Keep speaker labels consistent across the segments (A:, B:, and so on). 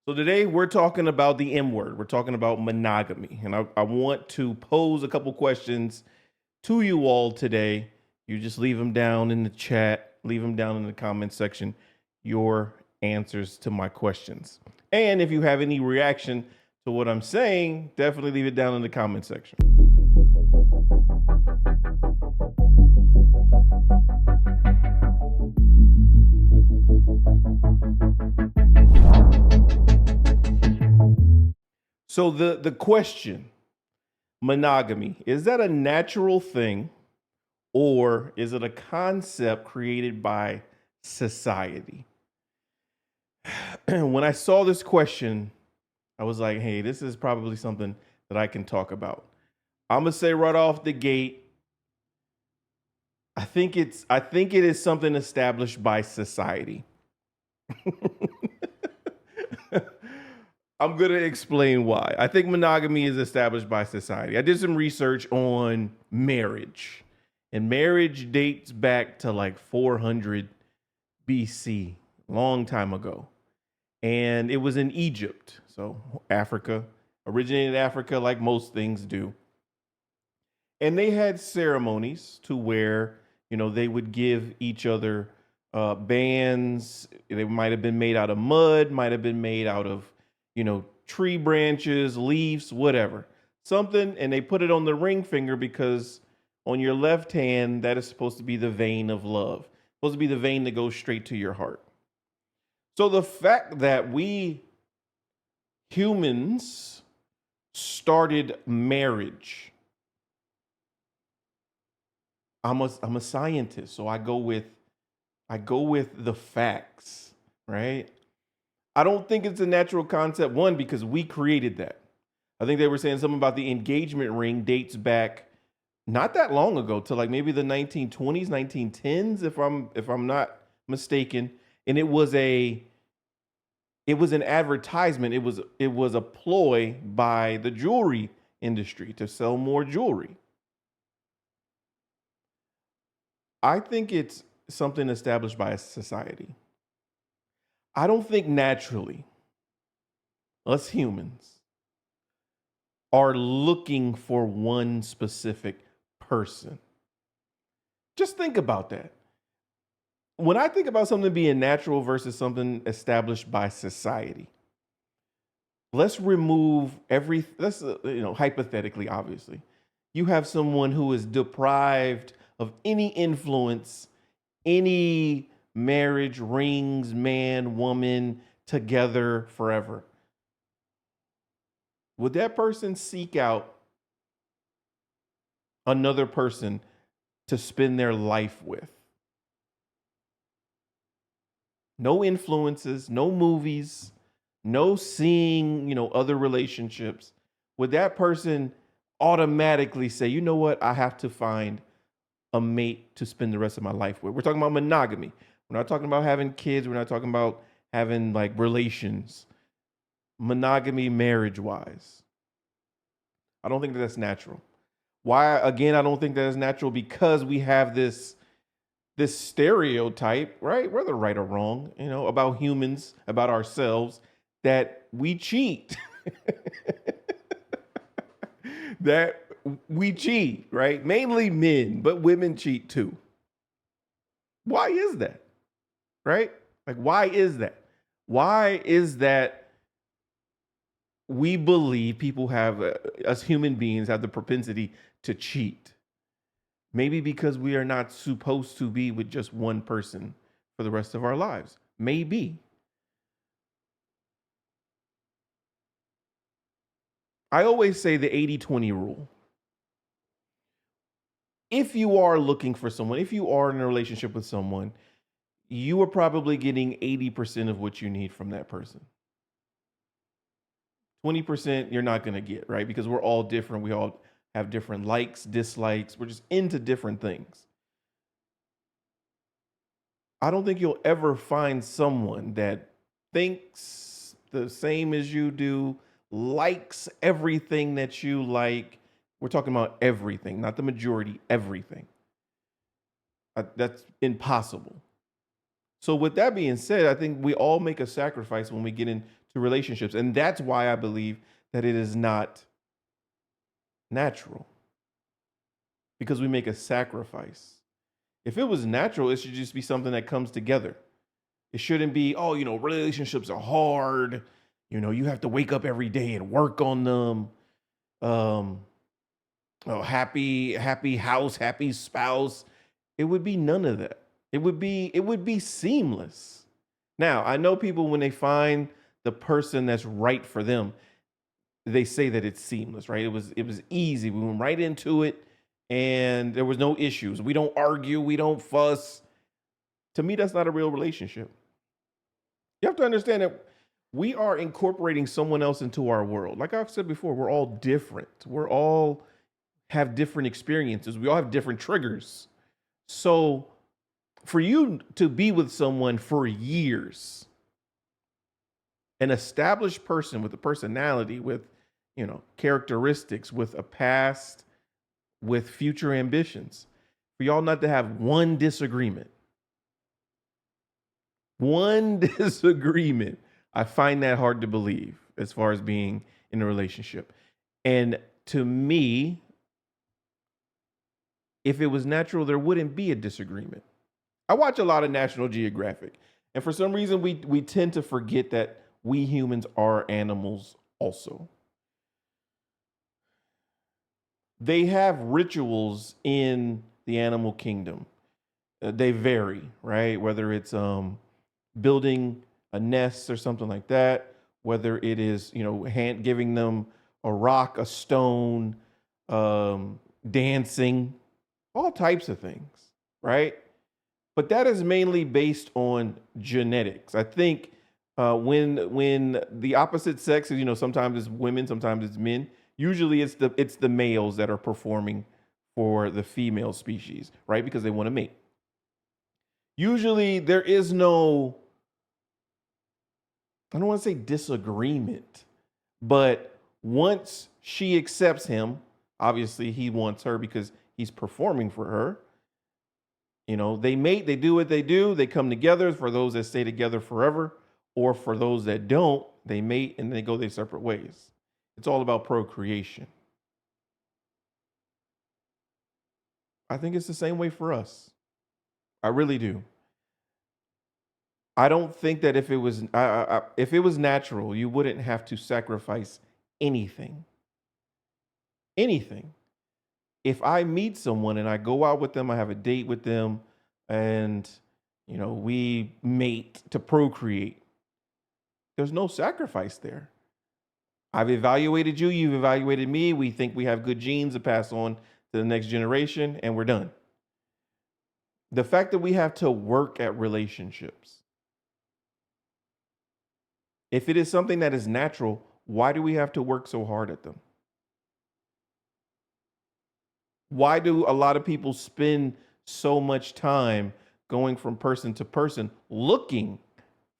A: So today we're talking about the M word. We're talking about monogamy. And I want to pose a couple questions to you all today. You just leave them down in the chat, leave them down in the comment section, your answers to my questions. And if you have any reaction to what I'm saying, definitely leave it down in the comment section. So the question, monogamy, is that a natural thing or is it a concept created by society? When I saw this question, I was like, hey, this is probably something that I can talk about. I'm gonna say right off the gate, I think it is something established by society. I'm gonna explain why. I think monogamy is established by society. I did some research on marriage, and marriage dates back to like 400 BC, long time ago. And it was in Egypt, so Africa, originated in Africa, like most things do. And they had ceremonies to where they would give each other bands. They might have been made out of mud, might have been made out of tree branches, leaves, whatever, something, and they put it on the ring finger because on your left hand that is supposed to be the vein of love, supposed to be the vein that goes straight to your heart. So the fact that we humans started marriage, I'm a scientist, so I go with the facts, right? I don't think it's a natural concept, one, because we created that. I think they were saying something about the engagement ring dates back not that long ago to like maybe the 1920s, 1910s, if I'm not mistaken. And it was an advertisement. It was a ploy by the jewelry industry to sell more jewelry. I think it's something established by a society. I don't think naturally us humans are looking for one specific person. Just think about that. When I think about something being natural versus something established by society, let's remove let's, hypothetically, obviously, you have someone who is deprived of any influence, any marriage, rings, man, woman, together forever. Would that person seek out another person to spend their life with? No influences, no movies, no seeing, other relationships. Would that person automatically say, you know what, I have to find a mate to spend the rest of my life with? We're talking about monogamy. We're not talking about having kids. We're not talking about having like relations. Monogamy, marriage wise. I don't think that's natural. Why? Again, I don't think that is natural because we have this stereotype, right? Whether right or wrong, about humans, about ourselves, that we cheat. That we cheat, right? Mainly men, but women cheat too. Why is that? Right? Like, why is that? Why is that we believe people have, us human beings have the propensity to cheat? Maybe because we are not supposed to be with just one person for the rest of our lives. Maybe. I always say the 80-20 rule. If you are looking for someone, if you are in a relationship with someone, you are probably getting 80% of what you need from that person. 20% you're not going to get, right? Because we're all different. We all have different likes, dislikes. We're just into different things. I don't think you'll ever find someone that thinks the same as you do, likes everything that you like. We're talking about everything, not the majority, everything. That's impossible. So with that being said, I think we all make a sacrifice when we get into to relationships. And that's why I believe that it is not natural, because we make a sacrifice. If it was natural, it should just be something that comes together. It shouldn't be, oh, relationships are hard. You have to wake up every day and work on them. Um, oh, happy house, happy spouse. It would be none of that. It would be seamless. Now, I know people, when they find the person that's right for them, they say that it's seamless, right? It was easy. We went right into it and there was no issues. We don't argue, we don't fuss. To me, that's not a real relationship. You have to understand that we are incorporating someone else into our world. Like I've said before, we're all different. We're all have different experiences. We all have different triggers. So for you to be with someone for years, an established person with a personality, with, characteristics, with a past, with future ambitions, for y'all not to have one disagreement, one disagreement, I find that hard to believe as far as being in a relationship. And to me, if it was natural, there wouldn't be a disagreement. I watch a lot of National Geographic, and for some reason, we tend to forget that we humans are animals also. They have rituals in the animal kingdom. They vary, right? Whether it's building a nest or something like that, whether it is, hand giving them a rock, a stone, dancing, all types of things, right? But that is mainly based on genetics. I think when the opposite sex is, sometimes it's women, sometimes it's men. Usually it's the males that are performing for the female species, right? Because they want to mate. Usually there is no, I don't want to say disagreement, but once she accepts him, obviously he wants her because he's performing for her. They mate, they do what they do, they come together. For those that stay together forever, or for those that don't, they mate and they go their separate ways. It's all about procreation. I think it's the same way for us. I really do. I don't think that if it was natural, you wouldn't have to sacrifice anything. Anything. If I meet someone and I go out with them, I have a date with them, and we mate to procreate, there's no sacrifice there. I've evaluated you, you've evaluated me. We think we have good genes to pass on to the next generation, and we're done. The fact that we have to work at relationships, if it is something that is natural, why do we have to work so hard at them? Why do a lot of people spend so much time going from person to person looking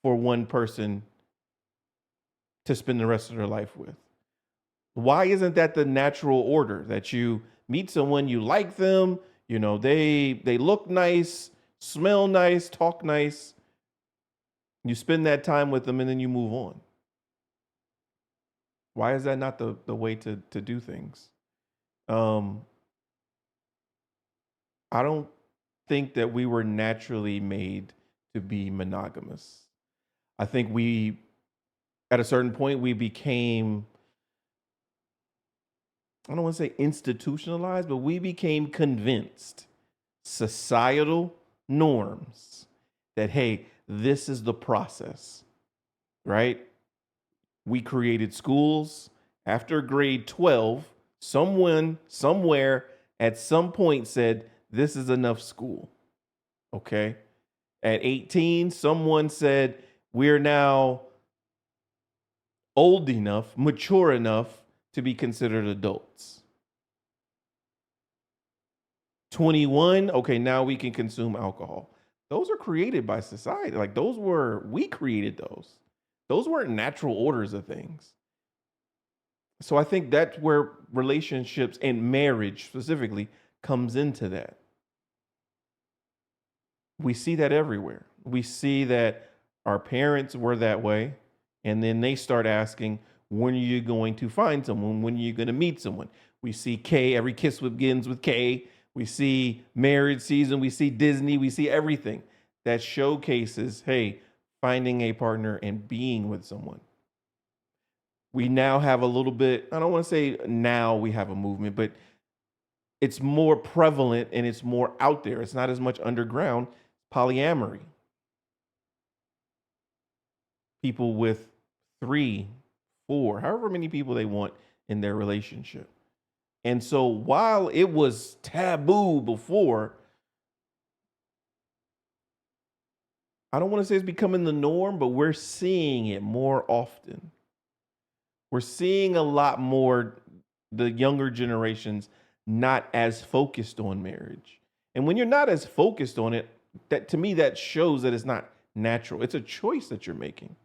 A: for one person to spend the rest of their life with? Why isn't that the natural order, that you meet someone, you like them, they look nice, smell nice, talk nice, you spend that time with them and then you move on? Why is that not the way to do things? I don't think that we were naturally made to be monogamous. I think at a certain point, we became, I don't want to say institutionalized, but we became convinced, societal norms, that, hey, this is the process, right? We created schools. After grade 12, someone, somewhere, at some point said, this is enough school. Okay. At 18, someone said, we're now old enough, mature enough to be considered adults. 21, okay, now we can consume alcohol. Those are created by society. Like we created those. Those weren't natural orders of things. So I think that's where relationships and marriage specifically comes into that. We see that everywhere. We see that our parents were that way. And then they start asking, when are you going to find someone? When are you going to meet someone? We see K, every kiss begins with K. We see marriage season. We see Disney. We see everything that showcases, hey, finding a partner and being with someone. We now have a little bit, I don't want to say now we have a movement, but it's more prevalent and it's more out there. It's not as much underground. Polyamory. People with 3, 4, however many people they want in their relationship. And so while it was taboo before, I don't want to say it's becoming the norm, but we're seeing it more often. We're seeing a lot more the younger generations not as focused on marriage. And when you're not as focused on it, that to me that shows that it's not natural. It's a choice that you're making.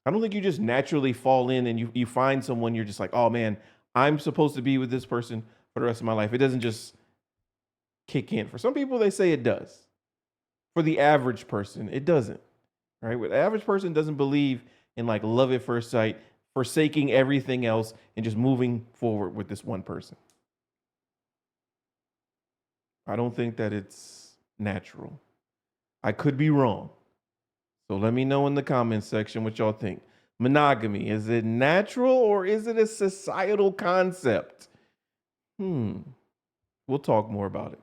A: I don't think you just naturally fall in and you find someone you're just like, oh man, I'm supposed to be with this person for the rest of my life. It doesn't just kick in. For some people, they say it does. For the average person, it doesn't. Right? The average person doesn't believe in like love at first sight, forsaking everything else and just moving forward with this one person. I don't think that it's natural. I could be wrong. So let me know in the comments section what y'all think. Monogamy, is it natural or is it a societal concept? We'll talk more about it.